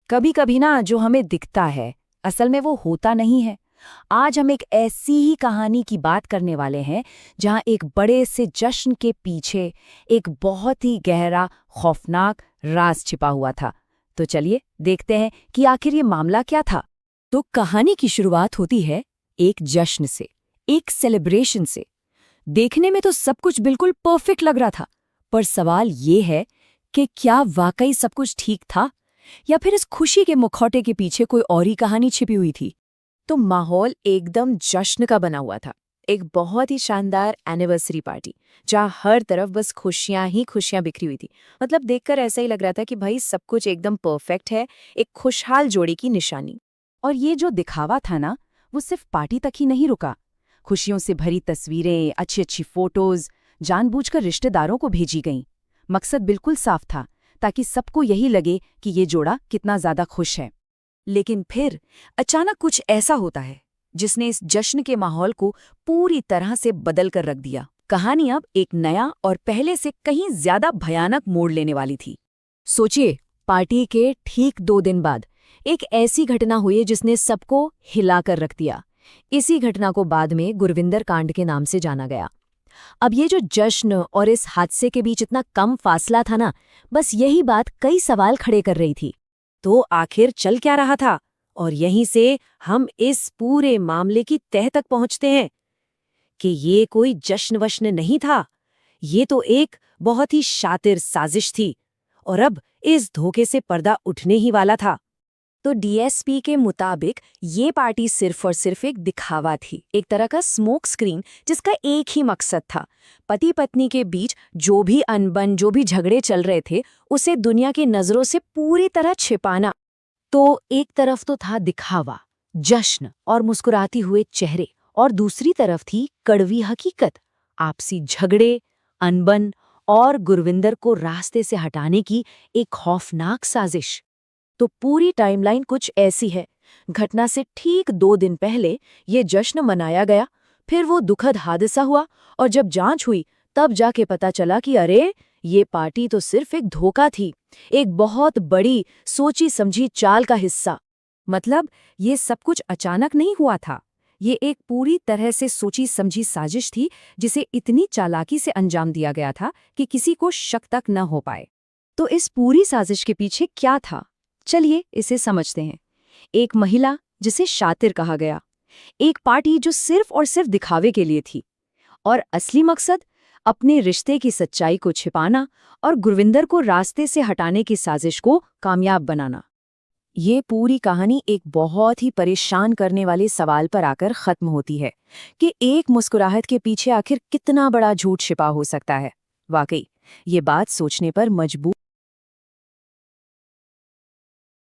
कभी कभी ना जो हमें दिखता है असल में वो होता नहीं है। आज हम एक ऐसी ही कहानी की बात करने वाले हैं जहां एक बड़े से जश्न के पीछे एक बहुत ही गहरा खौफनाक राज छिपा हुआ था। तो चलिए देखते हैं कि आखिर ये मामला क्या था। तो कहानी की शुरुआत होती है एक जश्न से, एक सेलिब्रेशन से। देखने में तो सब कुछ बिल्कुल परफेक्ट लग रहा था, पर सवाल ये है कि क्या वाकई सब कुछ ठीक था या फिर इस खुशी के मुखौटे के पीछे कोई और ही कहानी छिपी हुई थी। तो माहौल एकदम जश्न का बना हुआ था। एक बहुत ही शानदार एनिवर्सरी पार्टी जहाँ हर तरफ बस खुशियां ही खुशियां बिखरी हुई थी। मतलब देखकर ऐसा ही लग रहा था कि भाई सब कुछ एकदम परफेक्ट है, एक खुशहाल जोड़ी की निशानी। और ये जो दिखावा था ना, वो सिर्फ पार्टी तक ही नहीं रुका। खुशियों से भरी तस्वीरें, अच्छी अच्छी फोटोज जानबूझकर रिश्तेदारों को भेजी गईं। मकसद बिल्कुल साफ था, ताकि सबको यही लगे कि ये जोड़ा कितना ज्यादा खुश है। लेकिन फिर अचानक कुछ ऐसा होता है जिसने इस जश्न के माहौल को पूरी तरह से बदल कर रख दिया। कहानी अब एक नया और पहले से कहीं ज्यादा भयानक मोड़ लेने वाली थी। सोचिए, पार्टी के ठीक 2 दिन बाद एक ऐसी घटना हुई जिसने सबको हिलाकर रख दिया। इसी घटना को बाद में गुरविंदर कांड के नाम से जाना गया। अब ये जो जश्न और इस हादसे के बीच इतना कम फासला था ना, बस यही बात कई सवाल खड़े कर रही थी। तो आखिर चल क्या रहा था? और यहीं से हम इस पूरे मामले की तह तक पहुंचते हैं कि ये कोई जश्न वश्न नहीं था, ये तो एक बहुत ही शातिर साजिश थी। और अब इस धोखे से पर्दा उठने ही वाला था। तो डीएसपी के मुताबिक ये पार्टी सिर्फ और सिर्फ एक दिखावा थी, एक तरह का स्मोक स्क्रीन जिसका एक ही मकसद था, पति पत्नी के बीच जो भी अनबन, जो भी झगड़े चल रहे थे, उसे दुनिया की नजरों से पूरी तरह छिपाना। तो एक तरफ तो था दिखावा, जश्न और मुस्कुराती हुए चेहरे, और दूसरी तरफ थी कड़वी हकीकत, आपसी झगड़े, अनबन और गुरविंदर को रास्ते से हटाने की एक खौफनाक साजिश। तो पूरी टाइमलाइन कुछ ऐसी है। घटना से ठीक 2 दिन पहले ये जश्न मनाया गया, फिर वो दुखद हादसा हुआ, और जब जांच हुई तब जाके पता चला कि अरे, ये पार्टी तो सिर्फ एक धोखा थी, एक बहुत बड़ी सोची समझी चाल का हिस्सा। मतलब ये सब कुछ अचानक नहीं हुआ था, ये एक पूरी तरह से सोची समझी साजिश थी, जिसे इतनी चालाकी से अंजाम दिया गया था कि किसी को शक तक न हो पाए। तो इस पूरी साजिश के पीछे क्या था, चलिए इसे समझते हैं। एक महिला जिसे शातिर कहा गया, एक पार्टी जो सिर्फ और सिर्फ दिखावे के लिए थी, और असली मकसद अपने रिश्ते की सच्चाई को छिपाना और गुरविंदर को रास्ते से हटाने की साजिश को कामयाब बनाना। ये पूरी कहानी एक बहुत ही परेशान करने वाले सवाल पर आकर खत्म होती है कि एक मुस्कुराहट के पीछे आखिर कितना बड़ा झूठ छिपा हो सकता है। वाकई ये बात सोचने पर मजबूर